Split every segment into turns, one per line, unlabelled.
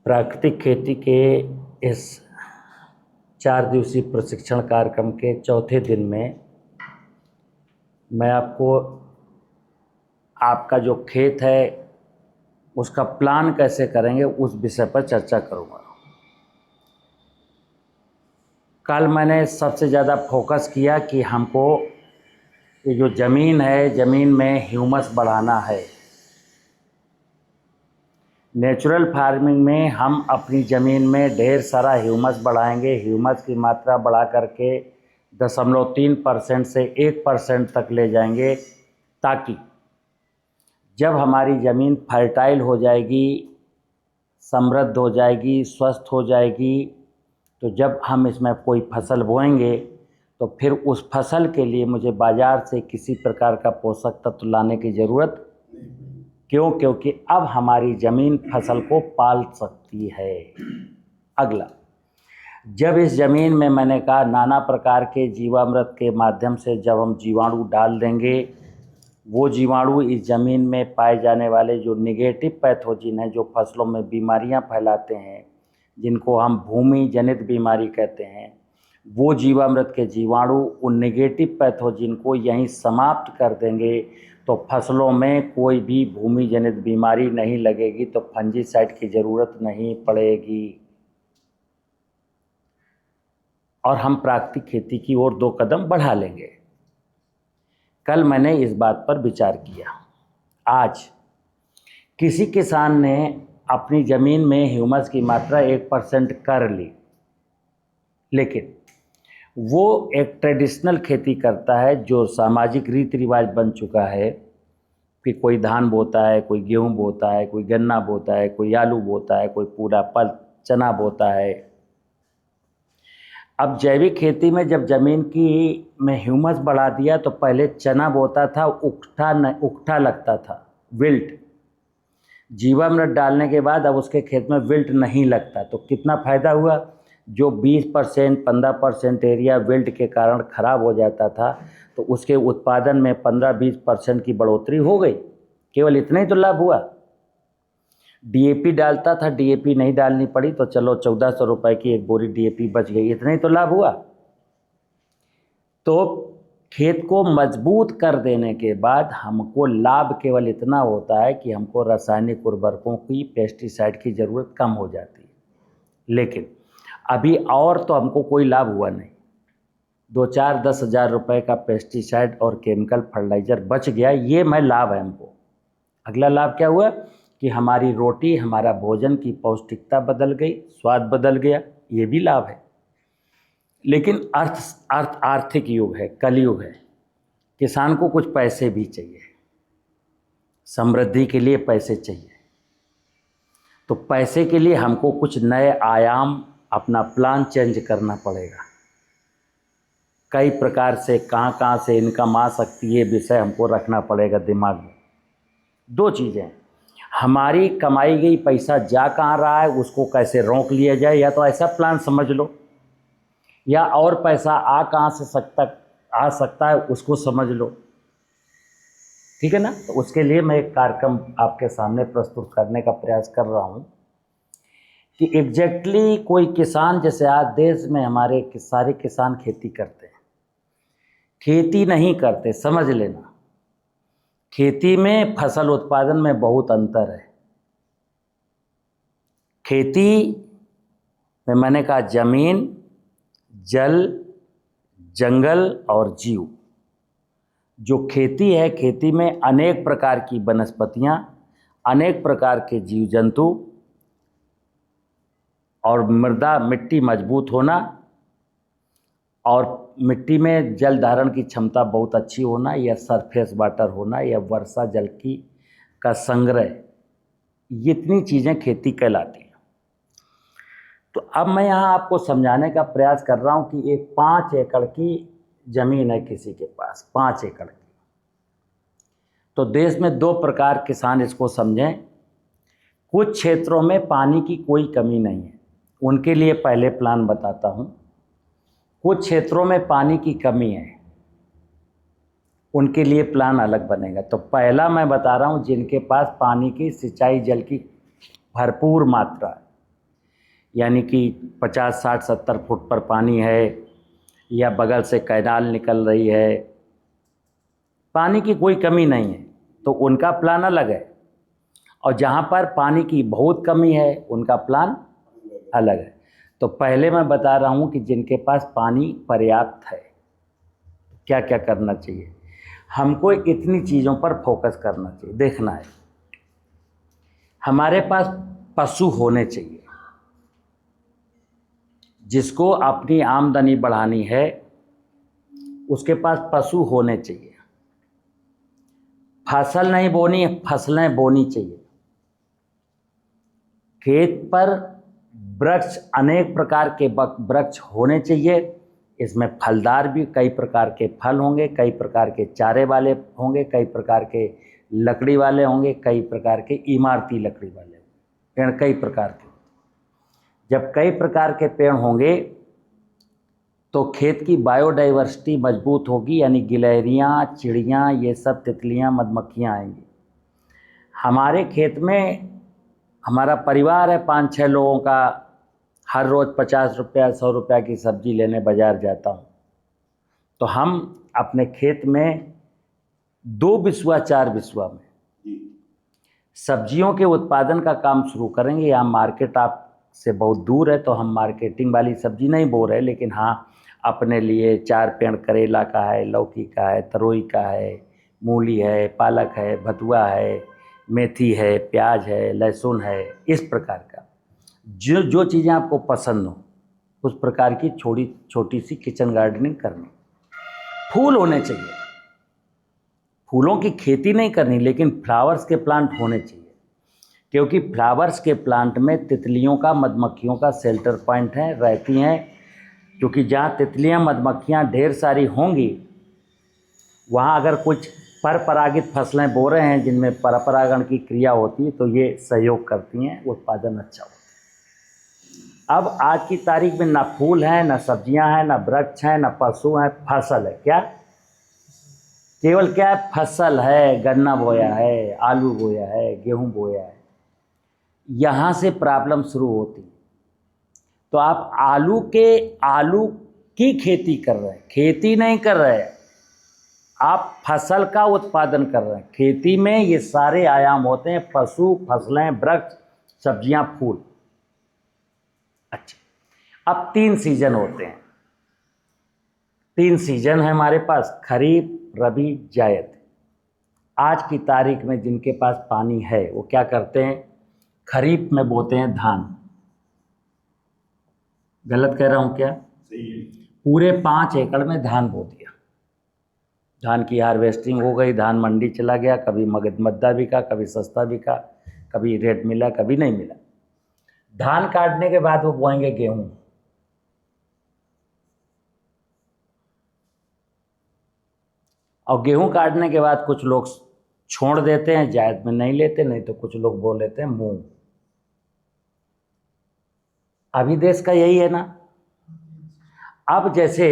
प्राकृतिक खेती के इस 4 दिवसीय प्रशिक्षण कार्यक्रम के चौथे दिन में मैं आपको आपका जो खेत है उसका प्लान कैसे करेंगे उस विषय पर चर्चा करूँगा। कल मैंने सबसे ज़्यादा फोकस किया कि हमको ये जो ज़मीन है, ज़मीन में ह्यूमस बढ़ाना है। नेचुरल फार्मिंग में हम अपनी ज़मीन में ढेर सारा ह्यूमस बढ़ाएंगे। ह्यूमस की मात्रा बढ़ा करके 0.3% से 1% तक ले जाएंगे, ताकि जब हमारी ज़मीन फर्टाइल हो जाएगी, समृद्ध हो जाएगी, स्वस्थ हो जाएगी, तो जब हम इसमें कोई फसल बोएंगे तो फिर उस फसल के लिए मुझे बाज़ार से किसी प्रकार का पोषक तत्व लाने की ज़रूरत क्यों? क्योंकि अब हमारी ज़मीन फसल को पाल सकती है। अगला, जब इस ज़मीन में मैंने कहा नाना प्रकार के जीवामृत के माध्यम से जब हम जीवाणु डाल देंगे, वो जीवाणु इस ज़मीन में पाए जाने वाले जो निगेटिव पैथोजिन हैं, जो फसलों में बीमारियां फैलाते हैं, जिनको हम भूमि जनित बीमारी कहते हैं, वो जीवामृत के जीवाणु उन निगेटिव पैथोजिन को यहीं समाप्त कर देंगे, तो फसलों में कोई भी भूमि जनित बीमारी नहीं लगेगी, तो फंजीसाइड की ज़रूरत नहीं पड़ेगी और हम प्राकृतिक खेती की ओर 2 कदम बढ़ा लेंगे। कल मैंने इस बात पर विचार किया। आज किसी किसान ने अपनी ज़मीन में ह्यूमस की मात्रा 1% कर ली, लेकिन वो एक ट्रेडिशनल खेती करता है, जो सामाजिक रीति रिवाज बन चुका है कि कोई धान बोता है, कोई गेहूँ बोता है, कोई गन्ना बोता है, कोई आलू बोता है, कोई पूरा पल चना बोता है। अब जैविक खेती में जब ज़मीन की में ह्यूमस बढ़ा दिया तो पहले चना बोता था, उकठा लगता था, विल्ट। जीवामृत डालने के बाद अब उसके खेत में विल्ट नहीं लगता, तो कितना फ़ायदा हुआ? जो 20% 15% एरिया विल्ट के कारण ख़राब हो जाता था, तो उसके उत्पादन में 15-20% की बढ़ोतरी हो गई। केवल इतना ही तो लाभ हुआ। डीएपी डालता था, डीएपी नहीं डालनी पड़ी, तो चलो 1400 रुपये की एक बोरी डीएपी बच गई, इतना ही तो लाभ हुआ। तो खेत को मजबूत कर देने के बाद हमको लाभ केवल इतना होता है कि हमको रासायनिक उर्वरकों की, पेस्टिसाइड की ज़रूरत कम हो जाती है। लेकिन अभी और तो हमको कोई लाभ हुआ नहीं। 2-4-10 हज़ार रुपये का पेस्टिसाइड और केमिकल फर्टिलाइज़र बच गया, ये मैं लाभ है हमको। अगला लाभ क्या हुआ कि हमारी रोटी, हमारा भोजन की पौष्टिकता बदल गई, स्वाद बदल गया, ये भी लाभ है। लेकिन आर्थिक युग है, कलयुग है। किसान को कुछ पैसे भी चाहिए, समृद्धि के लिए पैसे चाहिए। तो पैसे के लिए हमको कुछ नए आयाम, अपना प्लान चेंज करना पड़ेगा। कई प्रकार से कहाँ से इनकम आ सकती है, विषय हमको रखना पड़ेगा दिमाग में। 2 चीज़ें, हमारी कमाई गई पैसा जा कहाँ रहा है, उसको कैसे रोक लिया जाए, या तो ऐसा प्लान समझ लो, या और पैसा आ सकता है उसको समझ लो। ठीक है ना? तो उसके लिए मैं एक कार्यक्रम आपके सामने प्रस्तुत करने का प्रयास कर रहा हूँ कि एग्जैक्टली कोई किसान, जैसे आज देश में हमारे सारे किसान खेती करते हैं, खेती नहीं करते, समझ लेना। खेती में फसल उत्पादन में बहुत अंतर है। खेती में मैंने कहा जमीन, जल, जंगल और जीव। जो खेती है, खेती में अनेक प्रकार की वनस्पतियां, अनेक प्रकार के जीव जंतु और मृदा, मिट्टी मजबूत होना और मिट्टी में जल धारण की क्षमता बहुत अच्छी होना, या सरफेस वाटर होना, या वर्षा जल का संग्रह, ये इतनी चीज़ें खेती कहलाती हैं। तो अब मैं यहाँ आपको समझाने का प्रयास कर रहा हूँ कि एक 5 एकड़ की ज़मीन है किसी के पास, 5 एकड़ की। तो देश में 2 प्रकार किसान इसको समझें। कुछ क्षेत्रों में पानी की कोई कमी नहीं है, उनके लिए पहले प्लान बताता हूँ। कुछ क्षेत्रों में पानी की कमी है, उनके लिए प्लान अलग बनेगा। तो पहला मैं बता रहा हूँ जिनके पास पानी की, सिंचाई जल की भरपूर मात्रा है, यानी कि 50, 60, 70 फुट पर पानी है या बगल से कैनाल निकल रही है, पानी की कोई कमी नहीं है, तो उनका प्लान अलग है। और जहाँ पर पानी की बहुत कमी है उनका प्लान अलग है। तो पहले मैं बता रहा हूँ कि जिनके पास पानी पर्याप्त है क्या क्या करना चाहिए। हमको इतनी चीज़ों पर फोकस करना चाहिए, देखना है। हमारे पास पशु होने चाहिए, जिसको अपनी आमदनी बढ़ानी है उसके पास पशु होने चाहिए। फसल नहीं बोनी, फसलें बोनी चाहिए। खेत पर वृक्ष, अनेक प्रकार के वृक्ष होने चाहिए। इसमें फलदार भी कई प्रकार के फल होंगे, कई प्रकार के चारे वाले होंगे, कई प्रकार के लकड़ी वाले होंगे, कई प्रकार के इमारती लकड़ी वाले पेड़, कई प्रकार के। जब कई प्रकार के पेड़ होंगे तो खेत की बायोडाइवर्सिटी मजबूत होगी, यानी गिलहरियाँ, चिड़ियाँ, ये सब तितलियाँ, मधुमक्खियाँ आएंगी। हमारे खेत में हमारा परिवार है 5-6 लोगों का, हर रोज़ 50 रुपया 100 रुपया की सब्ज़ी लेने बाज़ार जाता हूँ। तो हम अपने खेत में 2 बिस्वा 4 बिस्वा में सब्जियों के उत्पादन का काम शुरू करेंगे। यहाँ मार्केट आपसे बहुत दूर है तो हम मार्केटिंग वाली सब्जी नहीं बो रहे, लेकिन हाँ अपने लिए 4 पेड़ करेला का है, लौकी का है, तरोई का है, मूली है, पालक है, भतुआ है, मेथी है, प्याज है, लहसुन है, इस प्रकार का जो जो चीज़ें आपको पसंद हो उस प्रकार की छोटी सी किचन गार्डनिंग करनी। फूल होने चाहिए, फूलों की खेती नहीं करनी, लेकिन फ्लावर्स के प्लांट होने चाहिए, क्योंकि फ्लावर्स के प्लांट में तितलियों का, मधुमक्खियों का शेल्टर पॉइंट है, रहती हैं। क्योंकि जहाँ तितलियाँ मधुमक्खियाँ ढेर सारी होंगी वहाँ अगर कुछ परपरागित फसलें बो रहे हैं जिनमें परपरागण की क्रिया होती है तो ये सहयोग करती हैं, उत्पादन अच्छा होता है। अब आज की तारीख में ना फूल हैं, ना सब्जियां हैं, ना वृक्ष हैं, ना पशु हैं, फसल है। क्या केवल क्या है? फसल है। गन्ना बोया है, आलू बोया है, गेहूं बोया है। यहाँ से प्रॉब्लम शुरू होती। तो आप आलू की खेती कर रहे हैं, खेती नहीं कर रहे हैं, आप फसल का उत्पादन कर रहे हैं। खेती में ये सारे आयाम होते हैं, पशु, फसलें, वृक्ष, सब्जियां, फूल। अच्छा, अब 3 सीजन होते हैं। 3 सीजन है हमारे पास, खरीफ, रबी, जायद। आज की तारीख में जिनके पास पानी है वो क्या करते हैं? खरीफ में बोते हैं धान। गलत कह रहा हूं क्या?
सही है।
पूरे 5 एकड़ में धान बो दिया। धान की हार्वेस्टिंग हो गई, धान मंडी चला गया, कभी मद्दा बिका, कभी सस्ता बिका, कभी रेट मिला, कभी नहीं मिला। धान काटने के बाद वो बोएंगे गेहूं। और गेहूं काटने के बाद कुछ लोग छोड़ देते हैं, जायद में नहीं लेते, नहीं तो कुछ लोग बो लेते हैं मूंग। अभी देश का यही है ना। अब जैसे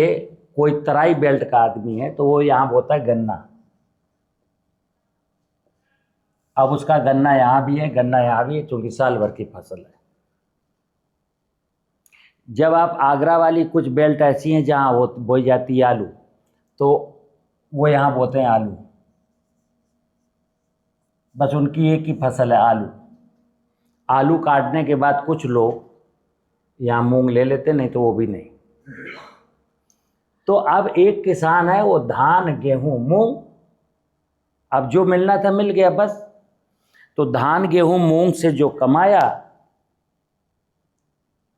कोई तराई बेल्ट का आदमी है तो वो यहाँ बोता है गन्ना। अब उसका गन्ना यहाँ भी है, गन्ना यहाँ भी है, क्योंकि साल भर की फसल है। जब आप आगरा वाली कुछ बेल्ट ऐसी हैं जहाँ वो बोई जाती है आलू, तो वो यहाँ बोते हैं आलू। बस उनकी एक ही फसल है, आलू। आलू काटने के बाद कुछ लोग यहाँ मूंग ले लेते, नहीं तो वो भी नहीं। तो अब एक किसान है, वो धान, गेहूं, मूंग, अब जो मिलना था मिल गया बस। तो धान, गेहूं, मूंग से जो कमाया,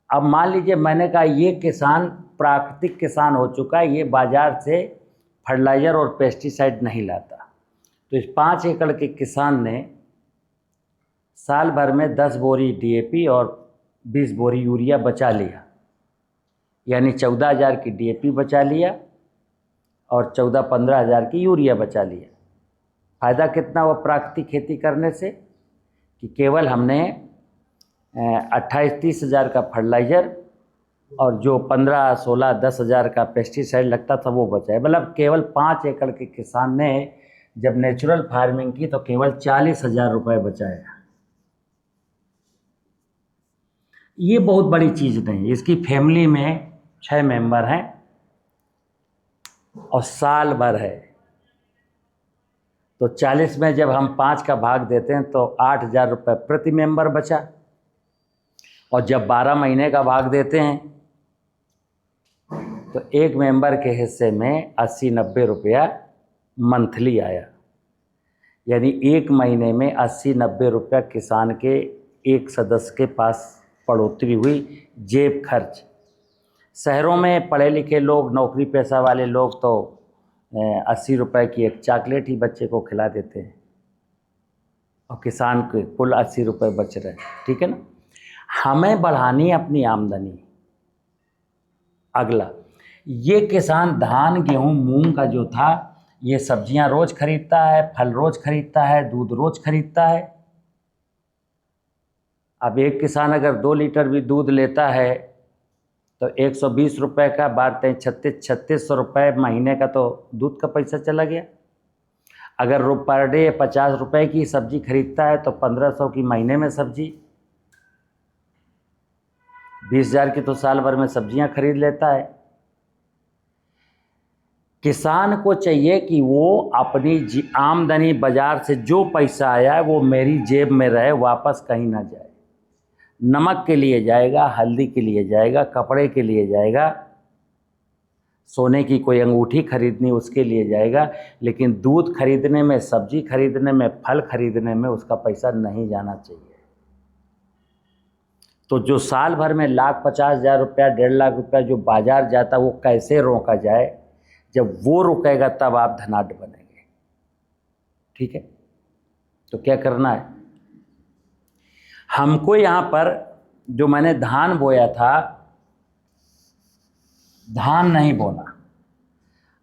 अब मान लीजिए मैंने कहा ये किसान प्राकृतिक किसान हो चुका है, ये बाजार से फर्टिलाइज़र और पेस्टिसाइड नहीं लाता। तो इस 5 एकड़ के किसान ने साल भर में 10 बोरी DAP और 20 बोरी यूरिया बचा लिया, यानी 14,000 की DAP बचा लिया और 14-15 हज़ार की यूरिया बचा लिया। फ़ायदा कितना हुआ प्राकृतिक खेती करने से? कि केवल हमने 28-30 हज़ार का फर्टिलाइज़र और जो 15-16-10 हज़ार का पेस्टिसाइड लगता था वो बचा है। मतलब केवल 5 एकड़ के किसान ने जब नेचुरल फार्मिंग की तो केवल 40,000 रुपये बचाया। ये बहुत बड़ी चीज़ नहीं। इसकी फैमिली में 6 मेंबर हैं और साल भर है, तो 40 में जब हम 5 का भाग देते हैं तो 8,000 रुपये प्रति मेंबर बचा, और जब 12 महीने का भाग देते हैं तो एक मेंबर के हिस्से में 80-90 रुपया मंथली आया। यानी एक महीने में 80-90 रुपया किसान के एक सदस्य के पास बढ़ोतरी हुई जेब खर्च। शहरों में पढ़े लिखे लोग, नौकरी पेशा वाले लोग तो 80 रुपये की एक चॉकलेट ही बच्चे को खिला देते हैं, और किसान के कुल 80 रुपये बच रहे हैं। ठीक है ना। हमें बढ़ानी अपनी आमदनी। अगला, ये किसान धान गेहूं मूंग का जो था, ये सब्जियां रोज खरीदता है, फल रोज खरीदता है, दूध रोज खरीदता है। अब एक किसान अगर 2 लीटर भी दूध लेता है तो 120 रुपये का बारते हैं 3600 रुपये महीने का, तो दूध का पैसा चला गया। अगर पर डे 50 रुपये की सब्जी खरीदता है तो 1500 की महीने में सब्जी, 20,000 की तो साल भर में सब्जियां खरीद लेता है। किसान को चाहिए कि वो अपनी आमदनी, बाजार से जो पैसा आया है वो मेरी जेब में रहे, वापस कहीं ना जाए। नमक के लिए जाएगा, हल्दी के लिए जाएगा, कपड़े के लिए जाएगा, सोने की कोई अंगूठी खरीदनी उसके लिए जाएगा, लेकिन दूध खरीदने में, सब्जी खरीदने में, फल खरीदने में उसका पैसा नहीं जाना चाहिए। तो जो साल भर में 1,50,000 रुपया, 1.5 लाख रुपया जो बाजार जाता, वो कैसे रोका जाए? जब वो रुकेगा तब आप धनाढ्य बनेंगे। ठीक है। तो क्या करना है हमको? यहाँ पर जो मैंने धान बोया था, धान नहीं बोना।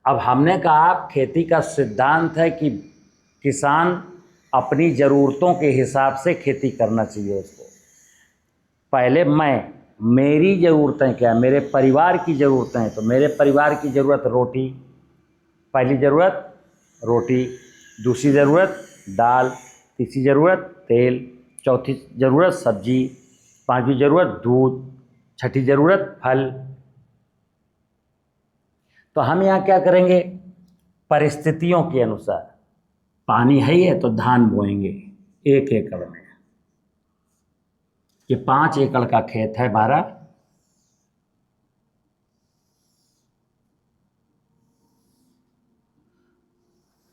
अब हमने कहा खेती का सिद्धांत है कि किसान अपनी ज़रूरतों के हिसाब से खेती करना चाहिए उसको। पहले मेरी ज़रूरतें क्या है, मेरे परिवार की ज़रूरतें हैं, तो मेरे परिवार की ज़रूरत रोटी, पहली ज़रूरत रोटी, दूसरी ज़रूरत दाल, तीसरी ज़रूरत तेल, चौथी ज़रूरत सब्जी, पांचवी ज़रूरत दूध, छठी ज़रूरत फल। तो हम यहाँ क्या करेंगे? परिस्थितियों के अनुसार, पानी है तो धान बोएंगे 1 एकड़ में। ये 5 एकड़ का खेत है हमारा।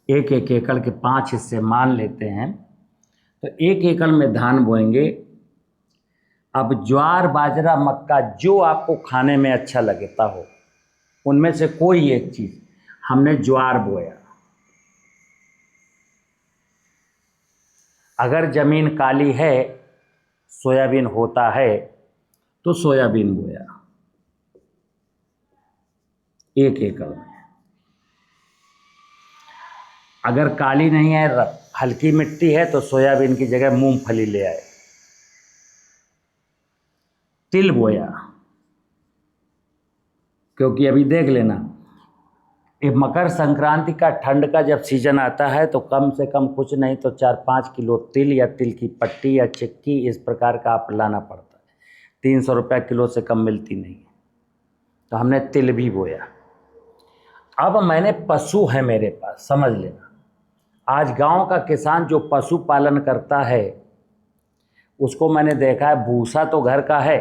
एक एकड़ के 5 हिस्से मान लेते हैं, तो 1 एकड़ में धान बोएंगे। अब ज्वार, बाजरा, मक्का जो आपको खाने में अच्छा लगता हो, उनमें से कोई एक चीज़। हमने ज्वार बोया। अगर ज़मीन काली है, सोयाबीन होता है, तो सोयाबीन बोया 1 एकड़ में। अगर काली नहीं है, हल्की मिट्टी है, तो सोयाबीन की जगह मूंगफली ले आए। तिल बोया, क्योंकि अभी देख लेना, ये मकर संक्रांति का ठंड का जब सीजन आता है तो कम से कम कुछ नहीं तो 4-5 किलो तिल या तिल की पट्टी या चिक्की इस प्रकार का आप लाना पड़ता है। 300 रुपया किलो से कम मिलती नहीं है। तो हमने तिल भी बोया। अब मैंने पशु है मेरे पास, समझ लेना। आज गांव का किसान जो पशु पालन करता है, उसको मैंने देखा है, भूसा तो घर का है,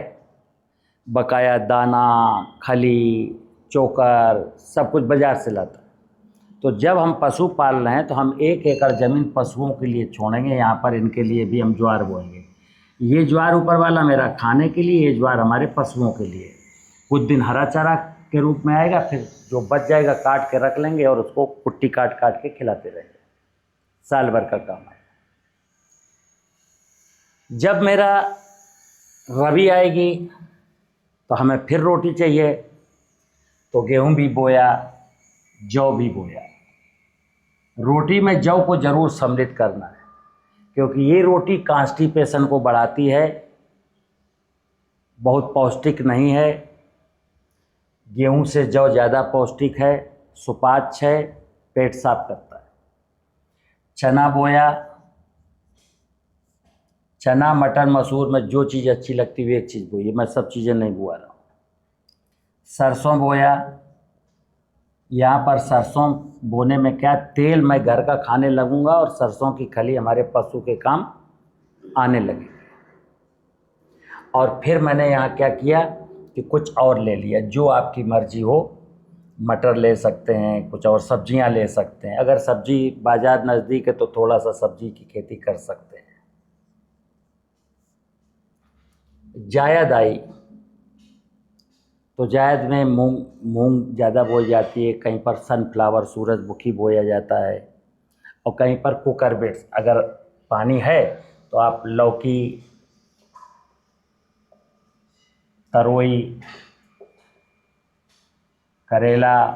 बकाया दाना, खली, चोकर सब कुछ बाजार से लाता है। तो जब हम पशु पाल रहे हैं तो हम 1 एकड़ ज़मीन पशुओं के लिए छोड़ेंगे। यहाँ पर इनके लिए भी हम ज्वार बोएंगे। ये ज्वार ऊपर वाला मेरा खाने के लिए, ये ज्वार हमारे पशुओं के लिए। कुछ दिन हरा चारा के रूप में आएगा, फिर जो बच जाएगा काट के रख लेंगे और उसको कुट्टी काट काट के खिलाते रहेंगे। साल भर का काम है। जब मेरा रबी आएगी तो हमें फिर रोटी चाहिए, तो गेहूं भी बोया, जौ भी बोया। रोटी में जौ को ज़रूर सम्मिलित करना है, क्योंकि ये रोटी कॉन्स्टिपेशन को बढ़ाती है, बहुत पौष्टिक नहीं है। गेहूं से जौ ज़्यादा पौष्टिक है, सुपाच्य है, पेट साफ करता है। चना बोया, चना मटर मसूर में जो चीज़ अच्छी लगती है एक चीज़ बोइए, मैं सब चीज़ें नहीं बुआ रहा हूँ। सरसों बोया, यहाँ पर सरसों बोने में क्या तेल मैं घर का खाने लगूंगा और सरसों की खली हमारे पशु के काम आने लगी। और फिर मैंने यहाँ क्या किया कि कुछ और ले लिया, जो आपकी मर्जी हो, मटर ले सकते हैं, कुछ और सब्जियाँ ले सकते हैं। अगर सब्जी बाज़ार नज़दीक है तो थोड़ा सा सब्जी की खेती कर सकते हैं। जायद आई तो जायद में मूंग ज़्यादा बोई जाती है, कहीं पर सनफ्लावर सूरजमुखी बोया जाता है, और कहीं पर कुकर बीट्स। अगर पानी है तो आप लौकी, तरोई, करेला,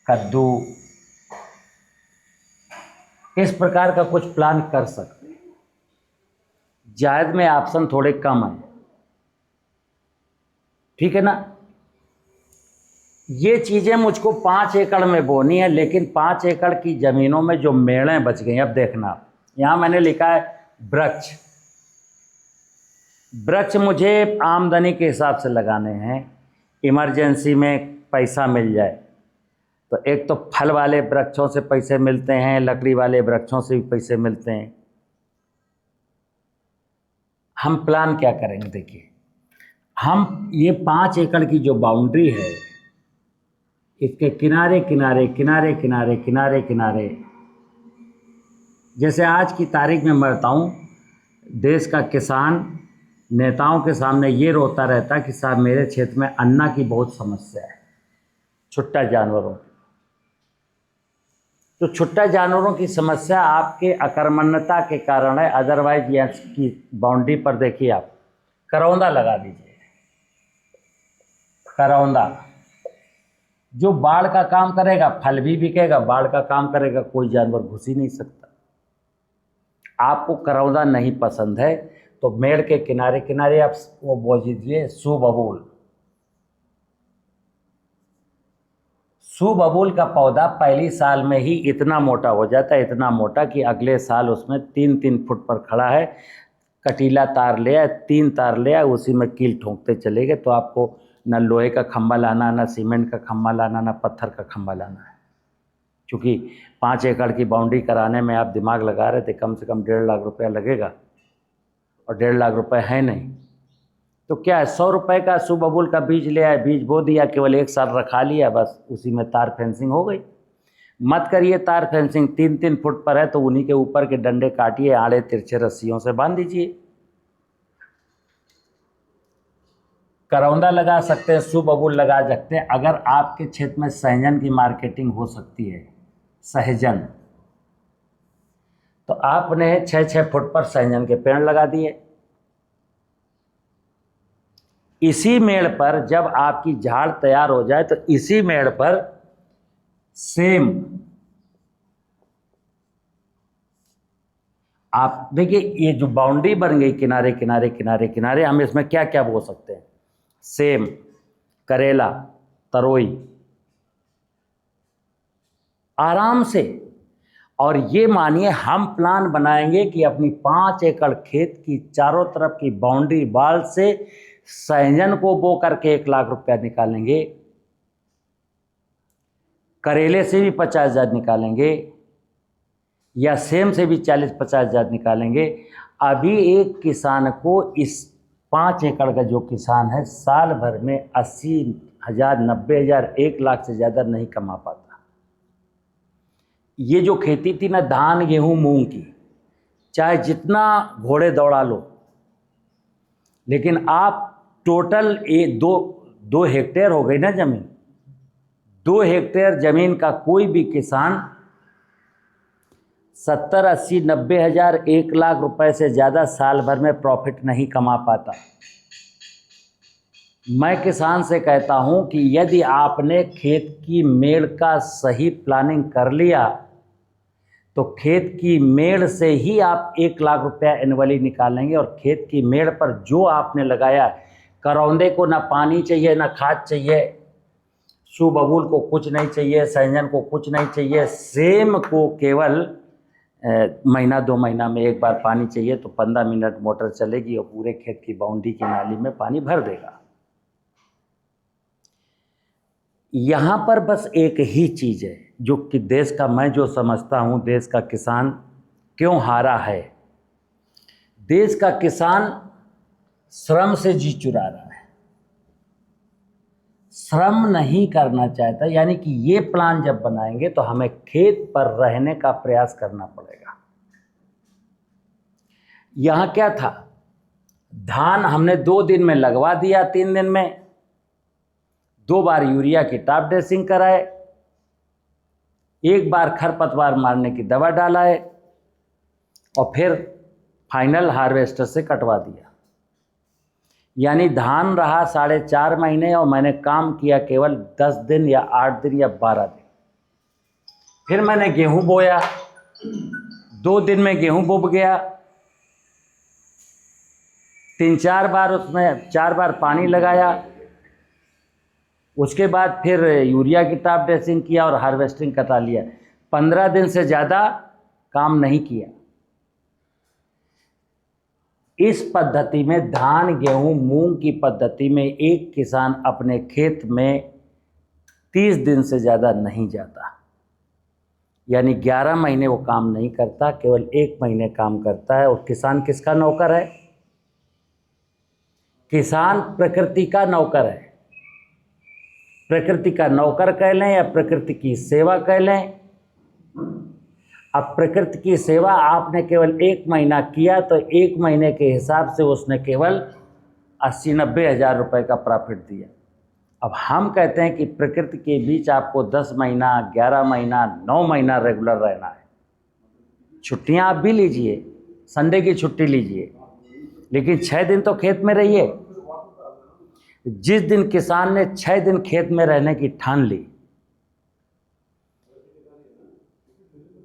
कद्दू, इस प्रकार का कुछ प्लान कर सकते हैं। जायद में ऑप्शन थोड़े कम हैं, ठीक है ना। ये चीज़ें मुझको 5 एकड़ में बोनी है, लेकिन 5 एकड़ की ज़मीनों में जो मेड़ें बच गई, अब देखना यहाँ मैंने लिखा है वृक्ष। वृक्ष मुझे आमदनी के हिसाब से लगाने हैं, इमरजेंसी में पैसा मिल जाए तो। एक तो फल वाले वृक्षों से पैसे मिलते हैं, लकड़ी वाले वृक्षों से भी पैसे मिलते हैं। हम प्लान क्या करेंगे, देखिए हम ये 5 एकड़ की जो बाउंड्री है, इसके किनारे किनारे किनारे किनारे किनारे किनारे, जैसे आज की तारीख में मैं बताऊं, देश का किसान नेताओं के सामने ये रोता रहता है कि साहब मेरे क्षेत्र में अन्ना की बहुत समस्या है, छुट्टा जानवरों की। तो छुट्टा जानवरों की समस्या आपके अकर्मण्यता के कारण है, अदरवाइज यहाँ की बाउंड्री पर देखिए आप करौंदा लगा दीजिए। करौंदा जो बाढ़ का काम करेगा, फल भी बिकेगा, बाढ़ का काम करेगा, कोई जानवर घुस ही नहीं सकता। आपको करौंदा नहीं पसंद है तो मेड़ के किनारे किनारे आप वो बो दीजिए सुबबूल। सुबबूल का पौधा पहली साल में ही इतना मोटा हो जाता है, इतना मोटा कि अगले साल उसमें 3-3 फुट पर खड़ा है। कटीला तार ले आए, 3 तार ले आए, उसी में कील ठोंकते चले गए, तो आपको न लोहे का खंभा लाना, न सीमेंट का खंभा लाना, न पत्थर का खंभा लाना है। क्योंकि 5 एकड़ की बाउंड्री कराने में आप दिमाग लगा रहे थे, कम से कम 1.5 लाख रुपया लगेगा, और 1.5 लाख रुपए है नहीं। तो क्या है, 100 रुपये का सुबबूल का बीज ले आए, बीज बो दिया, केवल 1 साल रखा लिया, बस उसी में तार फेंसिंग हो गई। मत करिए तार फेंसिंग, 3-3 फुट पर है तो उन्हीं के ऊपर के डंडे काटिए, आड़े तिरछे रस्सियों से बांध दीजिए। करौंदा लगा सकते हैं, सुबबूल लगा सकते हैं। अगर आपके क्षेत्र में सहजन की मार्केटिंग हो सकती है, सहजन, तो आपने 6-6 फुट पर सहजन के पेड़ लगा दिए। इसी मेड़ पर जब आपकी झाड़ तैयार हो जाए तो इसी मेड़ पर सेम, आप देखिए ये जो बाउंड्री बन गई किनारे किनारे किनारे किनारे, हम इसमें क्या क्या बो सकते हैं, सेम, करेला, तरोई, आराम से। और ये मानिए हम प्लान बनाएंगे कि अपनी 5 एकड़ खेत की चारों तरफ की बाउंड्री वाल से सहजन को बो करके 1 लाख रुपया निकालेंगे, करेले से भी 50,000 निकालेंगे, या सेम से भी 40-50,000 निकालेंगे। अभी एक किसान को, इस 5 एकड़ का जो किसान है, साल भर में 80,000, 90,000, 1 लाख से ज़्यादा नहीं कमा पाता। ये जो खेती थी ना धान, गेहूँ, मूंग की, चाहे जितना घोड़े दौड़ा लो, लेकिन आप टोटल 2 हेक्टेयर हो गई ना ज़मीन, 2 हेक्टेयर ज़मीन का कोई भी किसान 70, 80, 90,000, 1 लाख रुपए से ज़्यादा साल भर में प्रॉफिट नहीं कमा पाता। मैं किसान से कहता हूं कि यदि आपने खेत की मेड़ का सही प्लानिंग कर लिया तो खेत की मेड़ से ही आप 1 लाख रुपया एनुअली निकालेंगे। और खेत की मेड़ पर जो आपने लगाया, करौंदे को ना पानी चाहिए, ना खाद चाहिए, सुबबूल को कुछ नहीं चाहिए, सहजन को कुछ नहीं चाहिए, सेम को केवल महीना 2 महीना में एक बार पानी चाहिए तो 15 मिनट मोटर चलेगी और पूरे खेत की बाउंड्री की नाली में पानी भर देगा। यहाँ पर बस एक ही चीज़ है जो कि देश का, मैं जो समझता हूँ देश का किसान क्यों हारा है। देश का किसान श्रम से जी चुरा रहा है, श्रम नहीं करना चाहता। यानी कि ये प्लान जब बनाएंगे तो हमें खेत पर रहने का प्रयास करना पड़ेगा। यहाँ क्या था, धान हमने 2 दिन में लगवा दिया, 3 दिन में 2 बार यूरिया की टॉप ड्रेसिंग कराए, 1 बार खरपतवार मारने की दवा डाला है और फिर फाइनल हार्वेस्टर से कटवा दिया। यानी धान रहा 4.5 महीने और मैंने काम किया केवल 10 दिन या 8 दिन या 12 दिन। फिर मैंने गेहूं बोया, 2 दिन में गेहूं बुब गया, 3-4 बार उसमें 4 बार पानी लगाया, उसके बाद फिर यूरिया की टॉप ड्रेसिंग किया और हार्वेस्टिंग कटा लिया। 15 दिन से ज़्यादा काम नहीं किया। इस पद्धति में, धान गेहूं मूंग की पद्धति में, एक किसान अपने खेत में 30 दिन से ज़्यादा नहीं जाता। यानी 11 महीने वो काम नहीं करता, केवल 1 महीने काम करता है। और किसान किसका नौकर है? किसान प्रकृति का नौकर है। प्रकृति का नौकर कह लें या प्रकृति की सेवा कह लें। अब प्रकृति की सेवा आपने केवल 1 महीना किया तो 1 महीने के हिसाब से उसने केवल 80-90 हज़ार रुपये का प्रॉफिट दिया। अब हम कहते हैं कि प्रकृति के बीच आपको 10 महीना, 11 महीना, 9 महीना रेगुलर रहना है। छुट्टियां आप भी लीजिए, संडे की छुट्टी लीजिए, लेकिन 6 दिन तो खेत में रहिए। जिस दिन किसान ने 6 दिन खेत में रहने की ठान ली,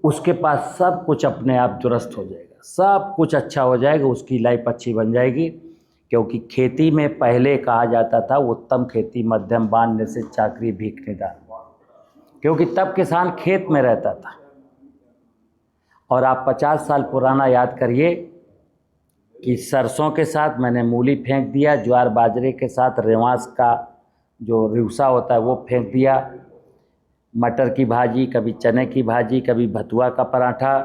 उसके पास सब कुछ अपने आप दुरुस्त हो जाएगा, सब कुछ अच्छा हो जाएगा, उसकी लाइफ अच्छी बन जाएगी। क्योंकि खेती में पहले कहा जाता था उत्तम खेती मध्यम बांध से चाकरी भीख निदान, क्योंकि तब किसान खेत में रहता था। और आप 50 साल पुराना याद करिए कि सरसों के साथ मैंने मूली फेंक दिया, ज्वार बाजरे के साथ रेवास का जो रिवसा होता है वो फेंक दिया, मटर की भाजी, कभी चने की भाजी, कभी भतुआ का पराठा,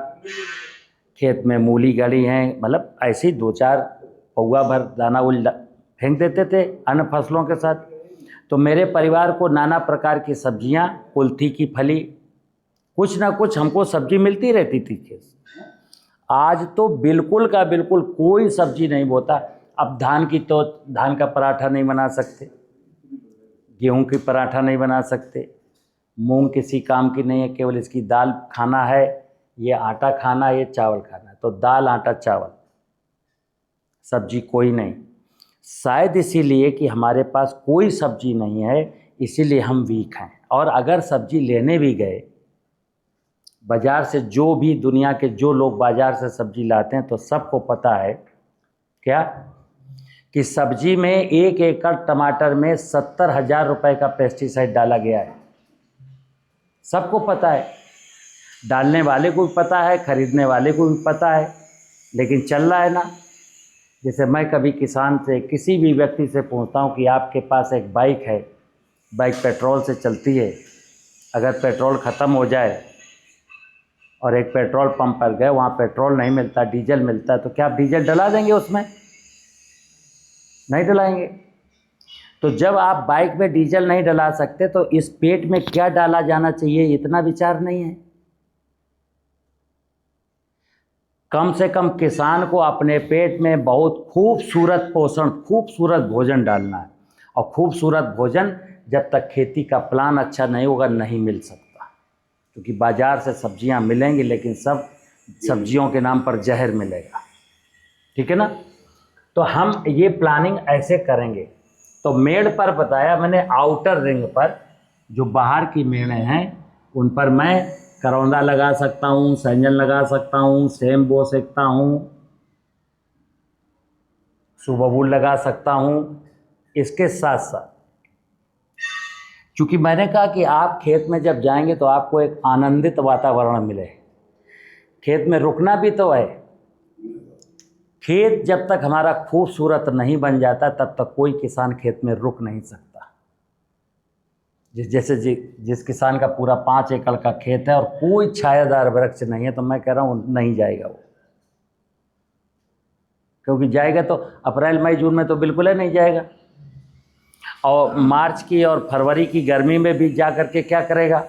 खेत में मूली गड़ी हैं, मतलब ऐसे 2-4 पौवा भर दाना उल फेंक देते थे अन्य फसलों के साथ। तो मेरे परिवार को नाना प्रकार की सब्जियां, कुल्थी की फली, कुछ ना कुछ हमको सब्जी मिलती रहती थी खेत से। आज तो बिल्कुल का बिल्कुल कोई सब्जी नहीं बोता। अब धान की तो धान का पराठा नहीं बना सकते, गेहूं की पराठा नहीं बना सकते, मूंग किसी काम की नहीं है, केवल इसकी दाल खाना है, ये आटा खाना है, ये चावल खाना है। तो दाल आटा चावल, सब्जी कोई नहीं। शायद इसीलिए कि हमारे पास कोई सब्जी नहीं है, इसीलिए हम वीक हैं। और अगर सब्जी लेने भी गए बाज़ार से, जो भी दुनिया के जो लोग बाज़ार से सब्जी लाते हैं, तो सबको पता है क्या कि सब्जी में 1 एकड़ टमाटर में 70,000 रुपये का पेस्टिसाइड डाला गया है। सबको पता है, डालने वाले को भी पता है, खरीदने वाले को भी पता है, लेकिन चल रहा है ना। जैसे मैं कभी किसान से, किसी भी व्यक्ति से पूछता हूँ कि आपके पास एक बाइक है, बाइक पेट्रोल से चलती है, अगर पेट्रोल ख़त्म हो जाए और एक पेट्रोल पंप पर गए, वहाँ पेट्रोल नहीं मिलता, डीजल मिलता है, तो क्या आप डीजल डला देंगे उसमें? नहीं डलाएंगे। तो जब आप बाइक में डीजल नहीं डला सकते तो इस पेट में क्या डाला जाना चाहिए, इतना विचार नहीं है। कम से कम किसान को अपने पेट में बहुत खूबसूरत पोषण, खूबसूरत भोजन डालना है। और खूबसूरत भोजन जब तक खेती का प्लान अच्छा नहीं होगा नहीं मिल सकता, क्योंकि बाज़ार से सब्जियां मिलेंगी लेकिन सब सब्जियों के नाम पर जहर मिलेगा। ठीक है ना। तो हम ये प्लानिंग ऐसे करेंगे। तो मेड़ पर बताया मैंने, आउटर रिंग पर जो बाहर की मेड़े हैं उन पर मैं करौंदा लगा सकता हूँ, सैंजन लगा सकता हूँ, सेम बो सकता हूँ, सुबबूल लगा सकता हूँ। इसके साथ साथ चूँकि मैंने कहा कि आप खेत में जब जाएंगे तो आपको एक आनंदित वातावरण मिले, खेत में रुकना भी तो है। खेत जब तक हमारा खूबसूरत नहीं बन जाता तब तक कोई किसान खेत में रुक नहीं सकता। जिस किसान का पूरा 5 एकड़ का खेत है और कोई छायादार वृक्ष नहीं है, तो मैं कह रहा हूँ नहीं जाएगा वो, क्योंकि जाएगा तो अप्रैल मई जून में तो बिल्कुल ही नहीं जाएगा, और मार्च की और फरवरी की गर्मी में भी जा कर के क्या करेगा।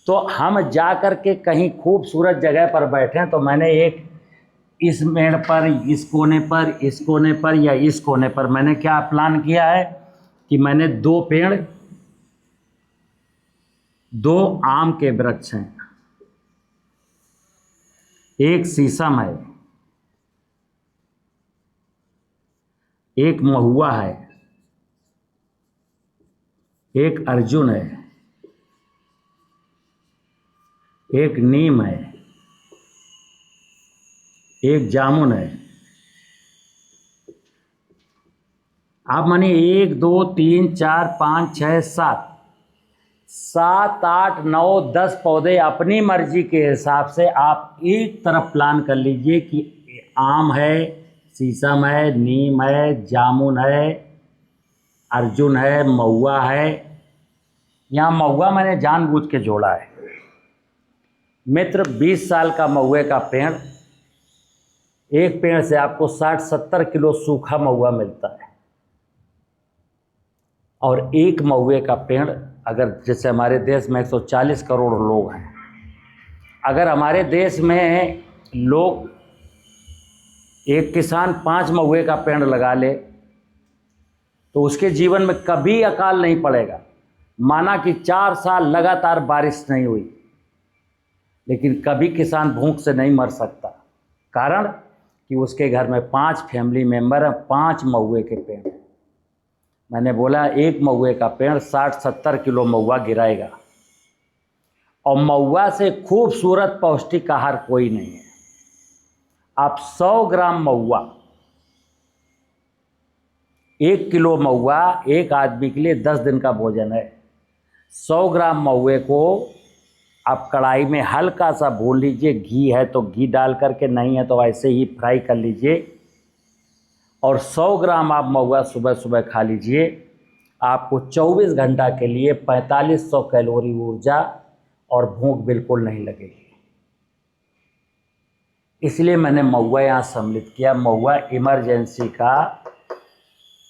तो हम जा कर के कहीं खूबसूरत जगह पर बैठें, तो मैंने एक इस मेड़ पर, इस कोने पर, इस कोने पर या इस कोने पर मैंने क्या प्लान किया है कि मैंने 2 पेड़, 2 आम के वृक्ष हैं, एक शीशम है, एक महुआ है, एक अर्जुन है, एक नीम है, एक जामुन है। आप मानिए 1 2 3 4 5 6 7 8 9 10 पौधे अपनी मर्जी के हिसाब से आप एक तरफ प्लान कर लीजिए कि आम है, शीशम है, नीम है, जामुन है, अर्जुन है, महुआ है। यहाँ महुआ मैंने जानबूझ के जोड़ा है मित्र। 20 साल का महुए का पेड़, एक पेड़ से आपको 60-70 किलो सूखा महुआ मिलता है। और एक महुए का पेड़, अगर जैसे हमारे देश में 140 करोड़ लोग हैं, अगर हमारे देश में लोग, एक किसान 5 महुए का पेड़ लगा ले तो उसके जीवन में कभी अकाल नहीं पड़ेगा। माना कि 4 साल लगातार बारिश नहीं हुई, लेकिन कभी किसान भूख से नहीं मर सकता, कारण कि उसके घर में 5 फैमिली मेंबर हैं, 5 महुए के पेड़ हैं। मैंने बोला एक महुए का पेड़ 60-70 किलो महुआ गिराएगा, और महुआ से खूबसूरत पौष्टिक आहार कोई नहीं है। आप 100 ग्राम महुआ, 1 किलो महुआ एक आदमी के लिए 10 दिन का भोजन है। 100 ग्राम महुए को आप कढ़ाई में हल्का सा भून लीजिए, घी है तो घी डाल करके, नहीं है तो ऐसे ही फ्राई कर लीजिए, और 100 ग्राम आप महुआ सुबह सुबह खा लीजिए। आपको 24 घंटा के लिए 4500 कैलोरी ऊर्जा और भूख बिल्कुल नहीं लगेगी। इसलिए मैंने महुआ यहाँ सम्मिलित किया। महुआ इमरजेंसी का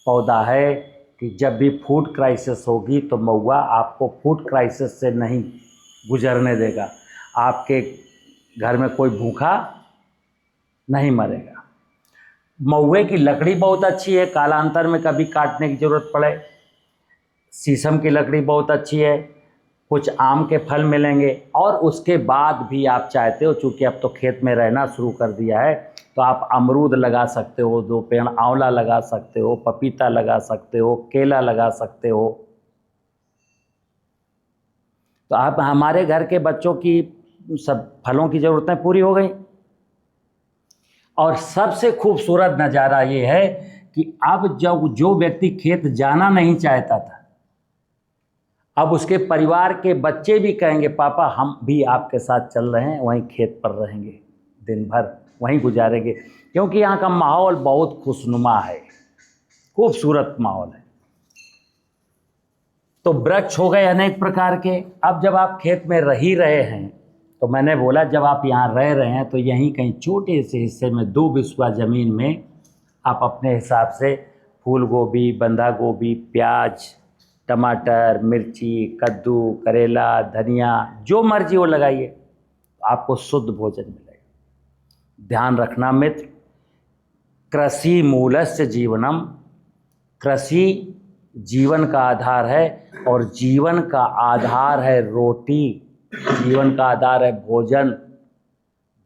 पौधा है कि जब भी फूड क्राइसिस होगी तो महुआ आपको फूड क्राइसिस से नहीं गुजरने देगा। आपके घर में कोई भूखा नहीं मरेगा। महुए की लकड़ी बहुत अच्छी है, कालांतर में कभी काटने की ज़रूरत पड़े। शीशम की लकड़ी बहुत अच्छी है, कुछ आम के फल मिलेंगे, और उसके बाद भी आप चाहते हो, चूँकि अब तो खेत में रहना शुरू कर दिया है, तो आप अमरूद लगा सकते हो, 2 पेड़ आंवला लगा सकते हो, पपीता लगा सकते हो, केला लगा सकते हो। तो आप, हमारे घर के बच्चों की सब फलों की ज़रूरतें पूरी हो गई। और सबसे खूबसूरत नज़ारा ये है कि अब जब जो व्यक्ति खेत जाना नहीं चाहता था, अब उसके परिवार के बच्चे भी कहेंगे पापा हम भी आपके साथ चल रहे हैं, वहीं खेत पर रहेंगे, दिन भर वहीं गुजारेंगे, क्योंकि यहाँ का माहौल बहुत खुशनुमा है, खूबसूरत माहौल है। तो वृक्ष हो गए अनेक प्रकार के। अब जब आप खेत में रह ही रहे हैं, तो मैंने बोला जब आप यहाँ रह रहे हैं तो यहीं कहीं छोटे से हिस्से में 2 बिस्वा ज़मीन में आप अपने हिसाब से फूल गोभी, बंधा गोभी, प्याज, टमाटर, मिर्ची, कद्दू, करेला, धनिया, जो मर्जी वो लगाइए, तो आपको शुद्ध भोजन मिलेगा। ध्यान रखना मित्र, कृषि मूलस्य जीवनम, कृषि जीवन का आधार है, और जीवन का आधार है रोटी, जीवन का आधार है भोजन।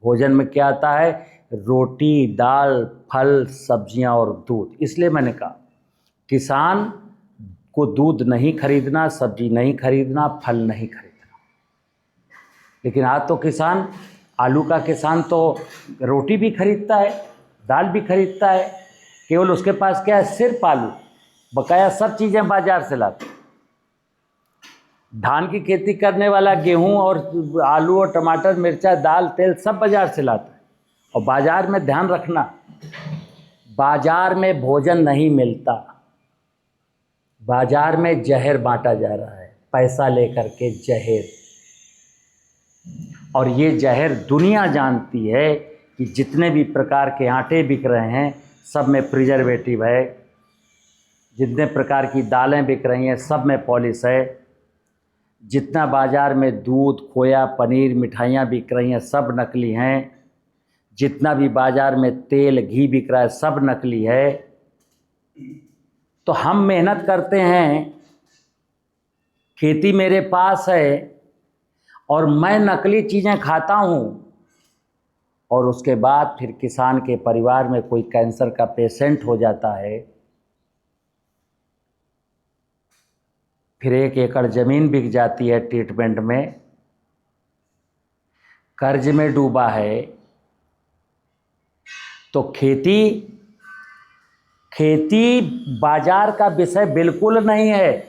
भोजन में क्या आता है? रोटी, दाल, फल, सब्जियां और दूध। इसलिए मैंने कहा किसान को दूध नहीं खरीदना, सब्जी नहीं खरीदना, फल नहीं खरीदना। लेकिन आज तो किसान, आलू का किसान तो रोटी भी खरीदता है, दाल भी खरीदता है, केवल उसके पास क्या है? सिर्फ आलू, बकाया सब चीज़ें बाजार से लाते। धान की खेती करने वाला गेहूं और आलू और टमाटर, मिर्चा, दाल, तेल सब बाजार से लाता है। और बाजार में ध्यान रखना, बाजार में भोजन नहीं मिलता, बाजार में जहर बांटा जा रहा है, पैसा लेकर के जहर। और ये जहर दुनिया जानती है कि जितने भी प्रकार के आटे बिक रहे हैं सब में प्रिजर्वेटिव है, जितने प्रकार की दालें बिक रही हैं सब में पॉलिश है, जितना बाज़ार में दूध, खोया, पनीर, मिठाइयाँ बिक रही हैं सब नकली हैं, जितना भी बाज़ार में तेल, घी बिक रहा है सब नकली है। तो हम मेहनत करते हैं, खेती मेरे पास है और मैं नकली चीज़ें खाता हूँ, और उसके बाद फिर किसान के परिवार में कोई कैंसर का पेशेंट हो जाता है, फिर 1 एकड़ ज़मीन बिक जाती है ट्रीटमेंट में, कर्ज में डूबा है। तो खेती बाजार का विषय बिल्कुल नहीं है।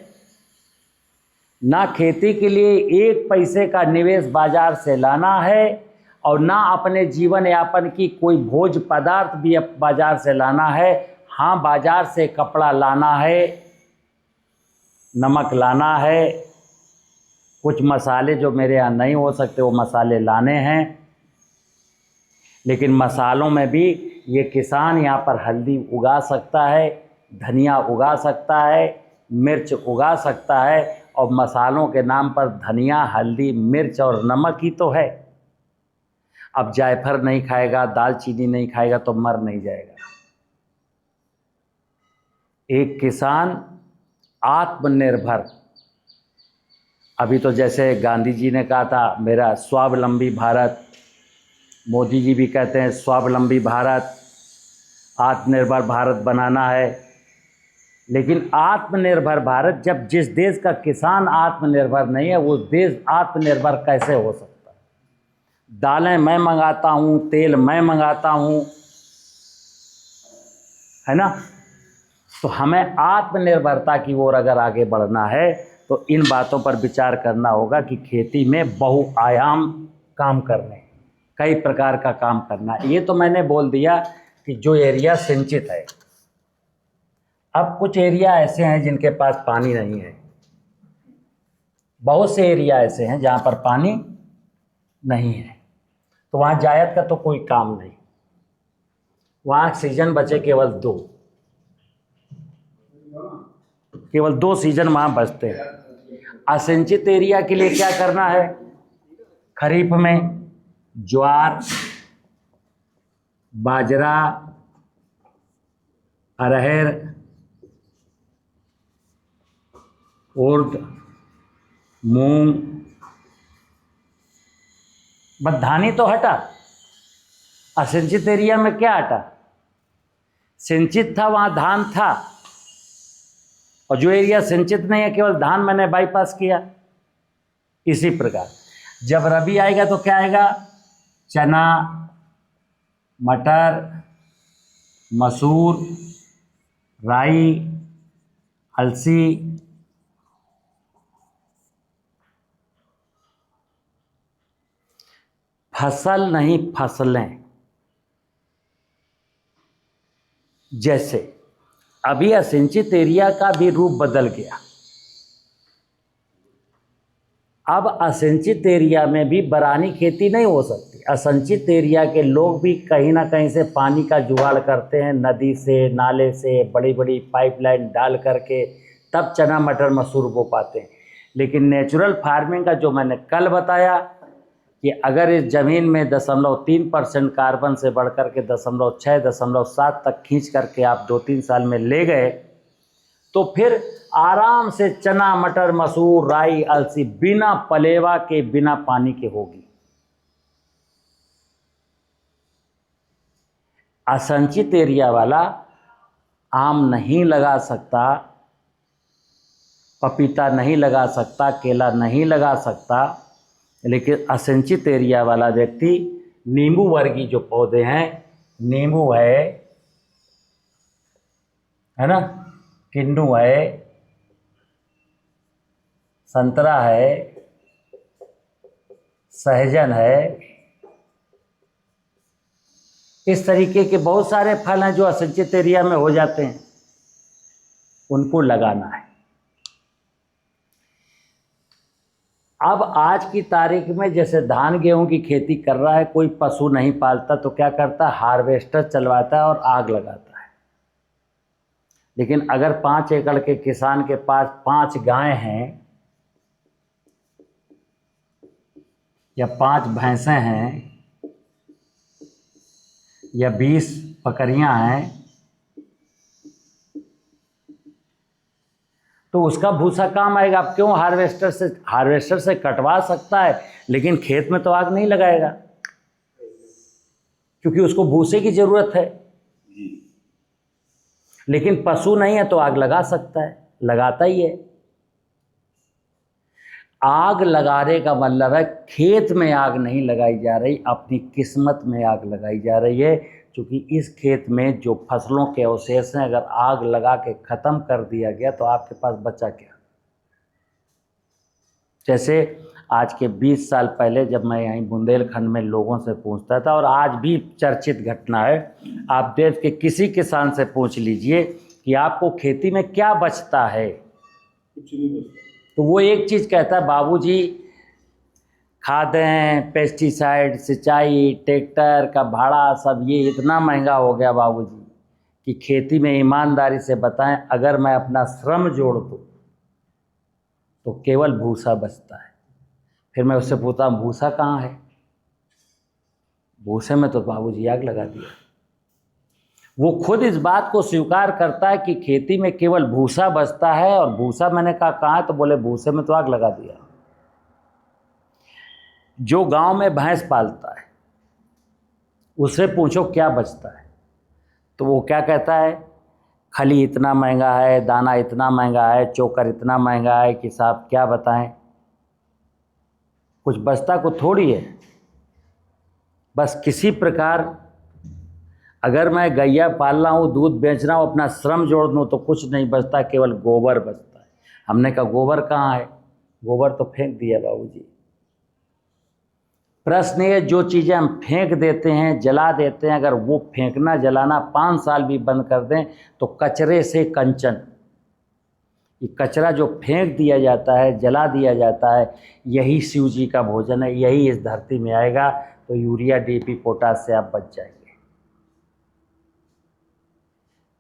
ना खेती के लिए 1 पैसे का निवेश बाजार से लाना है और ना अपने जीवन यापन की कोई भोज्य पदार्थ भी बाजार से लाना है। हाँ, बाजार से कपड़ा लाना है, नमक लाना है, कुछ मसाले जो मेरे यहाँ नहीं हो सकते वो मसाले लाने हैं। लेकिन मसालों में भी ये किसान यहाँ पर हल्दी उगा सकता है, धनिया उगा सकता है, मिर्च उगा सकता है, और मसालों के नाम पर धनिया, हल्दी, मिर्च और नमक ही तो है। अब जायफल नहीं खाएगा, दालचीनी नहीं खाएगा तो मर नहीं जाएगा। एक किसान आत्मनिर्भर, अभी तो जैसे गांधी जी ने कहा था मेरा स्वावलंबी भारत, मोदी जी भी कहते हैं स्वावलंबी भारत, आत्मनिर्भर भारत बनाना है। लेकिन आत्मनिर्भर भारत, जब जिस देश का किसान आत्मनिर्भर नहीं है वो देश आत्मनिर्भर कैसे हो सकता है? दालें मैं मंगाता हूँ, तेल मैं मंगाता हूँ, है ना? तो हमें आत्मनिर्भरता की ओर अगर आगे बढ़ना है तो इन बातों पर विचार करना होगा कि खेती में बहुआयाम काम करने, कई प्रकार का काम करना। ये तो मैंने बोल दिया कि जो एरिया सिंचित है। अब कुछ एरिया ऐसे हैं जिनके पास पानी नहीं है, बहुत से एरिया ऐसे हैं जहाँ पर पानी नहीं है, तो वहाँ जायद का तो कोई काम नहीं, वहाँ सीजन बचे केवल 2, केवल 2 सीजन वहाँ बचते हैं। असिंचित एरिया के लिए क्या करना है? खरीफ में ज्वार, बाजरा, अरहर, उर्द, मूंग, बस धान ही तो हटा। असिंचित एरिया में क्या हटा? सिंचित था वहाँ धान था, और जो एरिया सिंचित नहीं है केवल धान मैंने बाईपास किया। इसी प्रकार जब रबी आएगा तो क्या आएगा? चना, मटर, मसूर, राई, अलसी, फसल नहीं फसलें। जैसे अभी असिंचित एरिया का भी रूप बदल गया। अब असिंचित एरिया में भी बरानी खेती नहीं हो सकती। असिंचित एरिया के लोग भी कहीं ना कहीं से पानी का जुगाड़ करते हैं, नदी से, नाले से, बड़ी बड़ी पाइपलाइन डाल करके तब चना, मटर, मसूर बो पाते हैं। लेकिन नेचुरल फार्मिंग का जो मैंने कल बताया कि अगर इस ज़मीन में 0.3% कार्बन से बढ़कर के 0.6, 0.7 तक खींच करके आप 2-3 साल में ले गए तो फिर आराम से चना, मटर, मसूर, राई, अलसी बिना पलेवा के, बिना पानी के होगी। असंचित एरिया वाला आम नहीं लगा सकता, पपीता नहीं लगा सकता, केला नहीं लगा सकता, लेकिन असिंचित एरिया वाला व्यक्ति नींबू वर्गीय जो पौधे हैं, नींबू है ना, किन्नू है, संतरा है, सहजन है, इस तरीके के बहुत सारे फल हैं जो असिंचित एरिया में हो जाते हैं, उनको लगाना है। अब आज की तारीख में जैसे धान गेहूं की खेती कर रहा है, कोई पशु नहीं पालता तो क्या करता है, हार्वेस्टर चलवाता है और आग लगाता है। लेकिन अगर 5 एकड़ के किसान के पास 5 गायें हैं या 5 भैंसें हैं या 20 बकरियां हैं, तो उसका भूसा काम आएगा। अब क्यों हार्वेस्टर से कटवा सकता है, लेकिन खेत में तो आग नहीं लगाएगा, क्योंकि उसको भूसे की जरूरत है। लेकिन पशु नहीं है तो आग लगा सकता है, लगाता ही है। आग लगाने का मतलब है खेत में आग नहीं लगाई जा रही, अपनी किस्मत में आग लगाई जा रही है। क्योंकि इस खेत में जो फसलों के अवशेष हैं, अगर आग लगा के ख़त्म कर दिया गया तो आपके पास बचा क्या। जैसे आज के 20 साल पहले जब मैं यहीं बुंदेलखंड में लोगों से पूछता था, और आज भी चर्चित घटना है, आप देश के किसी किसान से पूछ लीजिए कि आपको खेती में क्या बचता है,
कुछ नहीं बचता।
तो वो एक चीज़ कहता है, बाबूजी खादें, पेस्टिसाइड, सिंचाई, ट्रैक्टर का भाड़ा, सब ये इतना महंगा हो गया बाबूजी कि खेती में ईमानदारी से बताएं, अगर मैं अपना श्रम जोड़ दूं तो केवल भूसा बचता है। फिर मैं उससे पूछता हूँ भूसा कहाँ है, भूसे में तो बाबूजी आग लगा दिया। वो खुद इस बात को स्वीकार करता है कि खेती में केवल भूसा बचता है, और भूसा मैंने कहा कहाँ है, तो बोले भूसे में तो आग लगा दिया। जो गांव में भैंस पालता है उससे पूछो क्या बचता है, तो वो क्या कहता है, खली इतना महंगा है, दाना इतना महंगा है, चोकर इतना महंगा है कि साहब क्या बताएं, कुछ बचता को थोड़ी है। बस किसी प्रकार अगर मैं गैया पाल रहा हूँ, दूध बेच रहा हूँ, अपना श्रम जोड़ दूँ तो कुछ नहीं बचता, केवल गोबर बचता है। हमने कहा गोबर कहाँ है, गोबर तो फेंक दिया बाबूजी। प्रश्न ये, जो चीज़ें हम फेंक देते हैं, जला देते हैं, अगर वो फेंकना जलाना 5 साल भी बंद कर दें तो कचरे से कंचन, ये कचरा जो फेंक दिया जाता है, जला दिया जाता है, यही शिव जी का भोजन है, यही इस धरती में आएगा। तो यूरिया, डीएपी, पोटाश से आप बच जाएंगे।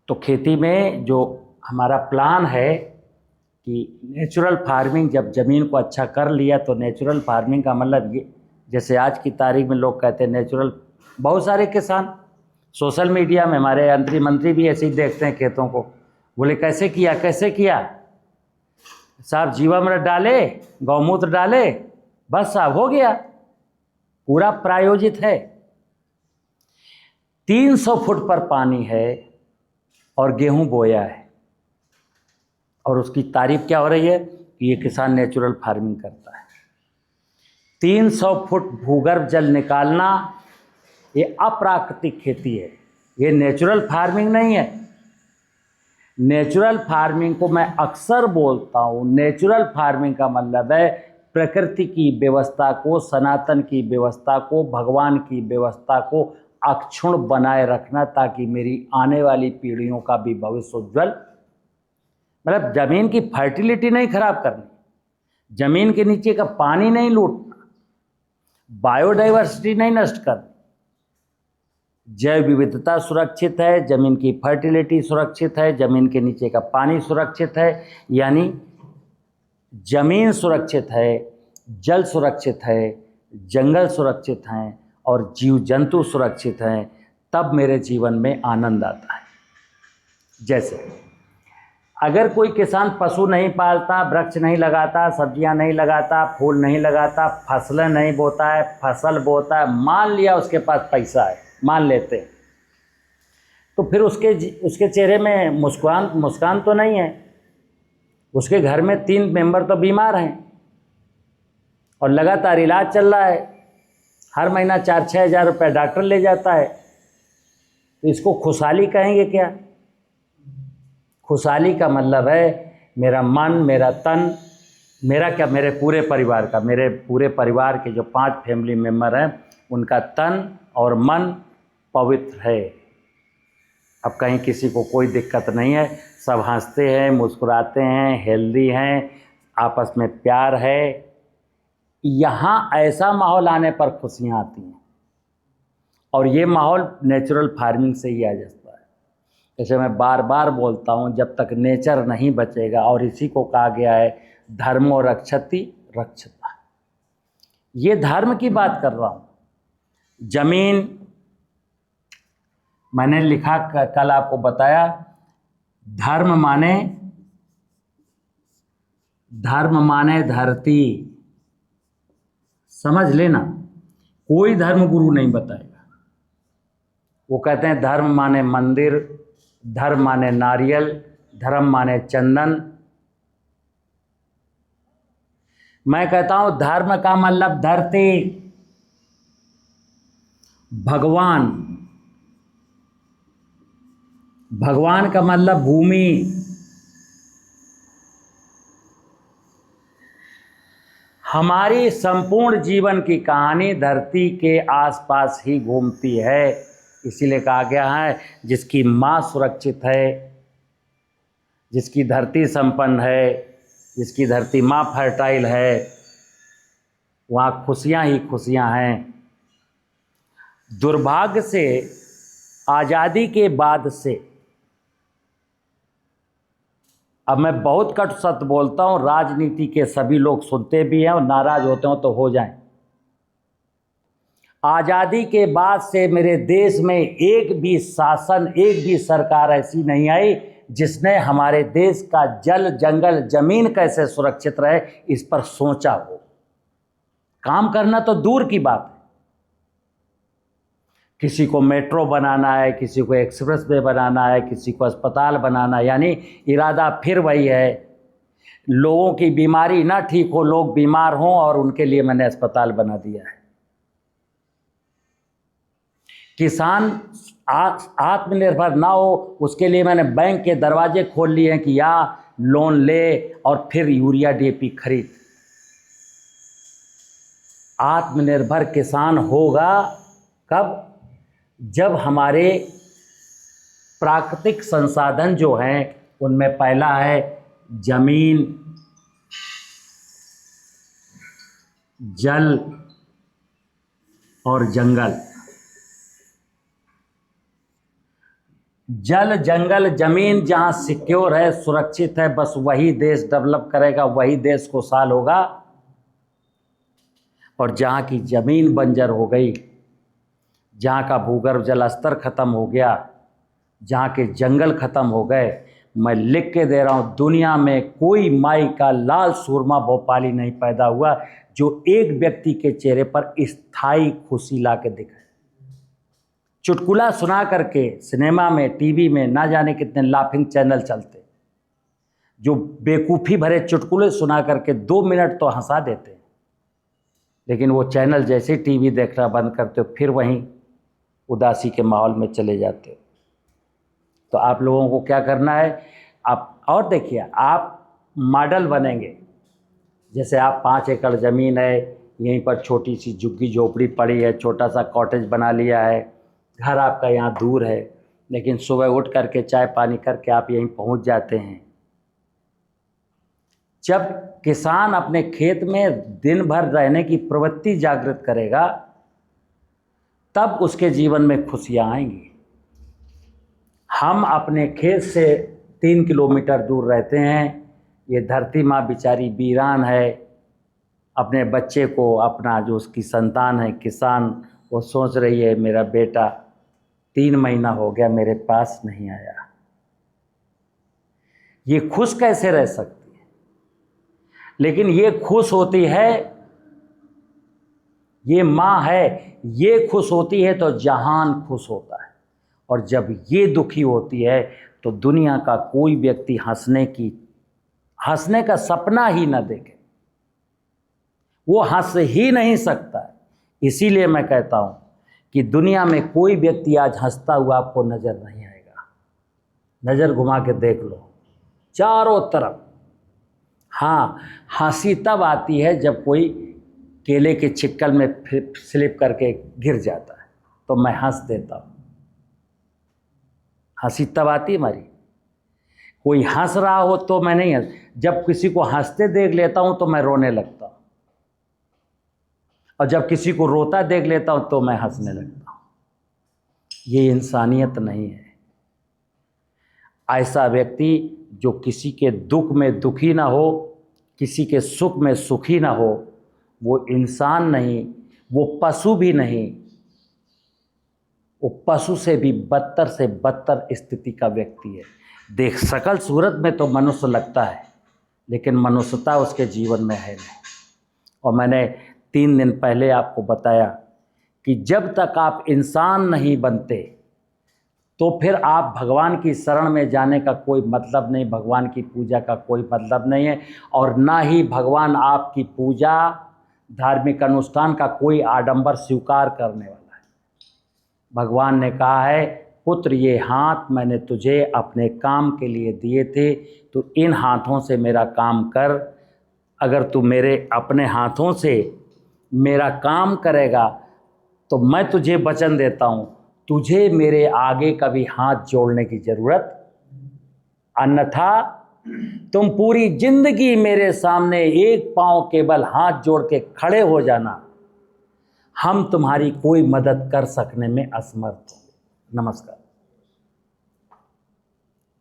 तो खेती में जो हमारा प्लान है कि नेचुरल फार्मिंग, जब ज़मीन को अच्छा कर लिया तो नेचुरल फार्मिंग का मतलब ये, जैसे आज की तारीख में लोग कहते हैं नेचुरल, बहुत सारे किसान सोशल मीडिया में, हमारे मंत्री भी ऐसे ही देखते हैं खेतों को, बोले कैसे किया कैसे किया साहब, जीवामृत डाले, गौमूत्र डाले, बस साहब हो गया, पूरा प्रायोजित है। 300 फुट पर पानी है और गेहूं बोया है, और उसकी तारीफ क्या हो रही है कि ये किसान नेचुरल फार्मिंग करता है। 300 फुट भूगर्भ जल निकालना, ये अप्राकृतिक खेती है, ये नेचुरल फार्मिंग नहीं है। नेचुरल फार्मिंग को मैं अक्सर बोलता हूँ, नेचुरल फार्मिंग का मतलब है प्रकृति की व्यवस्था को, सनातन की व्यवस्था को, भगवान की व्यवस्था को अक्षुण्ण बनाए रखना, ताकि मेरी आने वाली पीढ़ियों का भी भविष्य उज्ज्वल। मतलब जमीन की फर्टिलिटी नहीं खराब करनी, जमीन के नीचे का पानी नहीं लूटना, बायोडाइवर्सिटी नहीं नष्ट करनी, जैव विविधता सुरक्षित है, जमीन की फर्टिलिटी सुरक्षित है, जमीन के नीचे का पानी सुरक्षित है, यानी जमीन सुरक्षित है, जल सुरक्षित है, जंगल सुरक्षित हैं और जीव जंतु सुरक्षित हैं, तब मेरे जीवन में आनंद आता है। जैसे अगर कोई किसान पशु नहीं पालता, वृक्ष नहीं लगाता, सब्जियां नहीं लगाता, फूल नहीं लगाता, फसलें नहीं बोता है, फसल बोता है, मान लिया उसके पास पैसा है, मान लेते हैं, तो फिर उसके चेहरे में मुस्कान तो नहीं है। उसके घर में 3 मेंबर तो बीमार हैं और लगातार इलाज चल रहा है, हर महीना 4-6 हज़ार रुपये डॉक्टर ले जाता है, तो इसको खुशहाली कहेंगे क्या? खुशहाली का मतलब है मेरा मन, मेरा तन मेरा क्या, मेरे पूरे परिवार के जो 5 फैमिली मेम्बर हैं उनका तन और मन पवित्र है। अब कहीं किसी को कोई दिक्कत नहीं है, सब हंसते हैं, मुस्कुराते हैं, हेल्दी हैं, आपस में प्यार है। यहाँ ऐसा माहौल आने पर खुशियाँ आती हैं, और ये माहौल नेचुरल फार्मिंग से ही आ जाता है। जैसे मैं बार बार बोलता हूँ, जब तक नेचर नहीं बचेगा, और इसी को कहा गया है धर्मो रक्षति रक्षता। ये धर्म की बात कर रहा हूँ। जमीन, मैंने लिखा, कल आपको बताया, धर्म माने धरती। समझ लेना, कोई धर्म गुरु नहीं बताएगा। वो कहते हैं धर्म माने मंदिर, धर्म माने नारियल, धर्म माने चंदन। मैं कहता हूं धर्म का मतलब धरती, भगवान का मतलब भूमि। हमारी संपूर्ण जीवन की कहानी धरती के आसपास ही घूमती है। इसीलिए कहा गया है जिसकी माँ सुरक्षित है, जिसकी धरती संपन्न है, जिसकी धरती माँ फर्टाइल है, वहाँ खुशियाँ ही खुशियाँ हैं। दुर्भाग्य से आज़ादी के बाद से, अब मैं बहुत कटु सत्य बोलता हूँ, राजनीति के सभी लोग सुनते भी हैं और नाराज होते हो तो हो जाएं। आज़ादी के बाद से मेरे देश में एक भी शासन, एक भी सरकार ऐसी नहीं आई जिसने हमारे देश का जल, जंगल, जमीन कैसे सुरक्षित रहे इस पर सोचा हो। काम करना तो दूर की बात है। किसी को मेट्रो बनाना है, किसी को एक्सप्रेस वे बनाना है, किसी को अस्पताल बनाना है, यानी इरादा फिर वही है, लोगों की बीमारी ना ठीक हो, लोग बीमार हों, और उनके लिए मैंने अस्पताल बना दिया है। किसान आत्मनिर्भर ना हो, उसके लिए मैंने बैंक के दरवाजे खोल लिए हैं कि या लोन ले और फिर यूरिया DAP खरीद। आत्मनिर्भर किसान होगा कब? जब हमारे प्राकृतिक संसाधन जो हैं उनमें पहला है जमीन, जल और जंगल। जल, जंगल, जमीन जहाँ सिक्योर है, सुरक्षित है, बस वही देश डेवलप करेगा, वही देश खुशहाल होगा। और जहाँ की ज़मीन बंजर हो गई, जहाँ का भूगर्भ जल स्तर खत्म हो गया, जहाँ के जंगल खत्म हो गए, मैं लिख के दे रहा हूँ, दुनिया में कोई माई का लाल सूरमा भोपाली नहीं पैदा हुआ जो एक व्यक्ति के चेहरे पर स्थायी खुशी ला के दिखाए। चुटकुला सुना करके सिनेमा में, टीवी में ना जाने कितने लाफिंग चैनल चलते, जो बेवकूफ़ी भरे चुटकुले सुना करके 2 मिनट तो हंसा देते, लेकिन वो चैनल जैसे टीवी देखना बंद करते हो फिर वहीं उदासी के माहौल में चले जाते हो। तो आप लोगों को क्या करना है, आप और देखिए, आप मॉडल बनेंगे। जैसे आप 5 एकड़ ज़मीन है, यहीं पर छोटी सी झुग्गी झोपड़ी पड़ी है, छोटा सा कॉटेज बना लिया है, घर आपका यहाँ दूर है, लेकिन सुबह उठ करके चाय पानी करके आप यहीं पहुँच जाते हैं। जब किसान अपने खेत में दिन भर रहने की प्रवृत्ति जागृत करेगा, तब उसके जीवन में खुशियाँ आएंगी। हम अपने खेत से 3 किलोमीटर दूर रहते हैं, ये धरती माँ बेचारी वीरान है, अपने बच्चे को, अपना जो उसकी संतान है किसान, वो सोच रही है मेरा बेटा 3 महीना हो गया मेरे पास नहीं आया। ये खुश कैसे रह सकती है? लेकिन ये खुश होती है, ये माँ है, ये खुश होती है तो जहान खुश होता है। और जब ये दुखी होती है तो दुनिया का कोई व्यक्ति हंसने का सपना ही न देखे, वो हंस ही नहीं सकता है। इसीलिए मैं कहता हूँ कि दुनिया में कोई व्यक्ति आज हंसता हुआ आपको नज़र नहीं आएगा। नज़र घुमा के देख लो, चारों तरफ हाँ, हंसी तब आती है जब कोई केले के चिक्कल में स्लिप करके गिर जाता है तो मैं हंस देता हूँ। हंसी तब आती है हमारी, कोई हंस रहा हो तो मैं नहीं हंस, जब किसी को हंसते देख लेता हूँ तो मैं रोने लगता हूँ, और जब किसी को रोता देख लेता हूँ तो मैं हंसने लगता हूँ। ये इंसानियत नहीं है। ऐसा व्यक्ति जो किसी के दुख में दुखी ना हो, किसी के सुख में सुखी ना हो, वो इंसान नहीं, वो पशु भी नहीं, वो पशु से भी बदतर से बदतर स्थिति का व्यक्ति है। देख सकल सूरत में तो मनुष्य लगता है, लेकिन मनुष्यता उसके जीवन में है नहीं। और मैंने 3 दिन पहले आपको बताया कि जब तक आप इंसान नहीं बनते तो फिर आप भगवान की शरण में जाने का कोई मतलब नहीं, भगवान की पूजा का कोई मतलब नहीं है, और ना ही भगवान आपकी पूजा धार्मिक अनुष्ठान का कोई आडंबर स्वीकार करने वाला है। भगवान ने कहा है, पुत्र ये हाथ मैंने तुझे अपने काम के लिए दिए थे, तो इन हाथों से मेरा काम कर। अगर तू मेरे अपने हाथों से मेरा काम करेगा तो मैं तुझे वचन देता हूँ, तुझे मेरे आगे कभी हाथ जोड़ने की ज़रूरत, अन्यथा तुम पूरी जिंदगी मेरे सामने एक पांव केवल हाथ जोड़ के खड़े हो जाना, हम तुम्हारी कोई मदद कर सकने में असमर्थ होंगे। नमस्कार।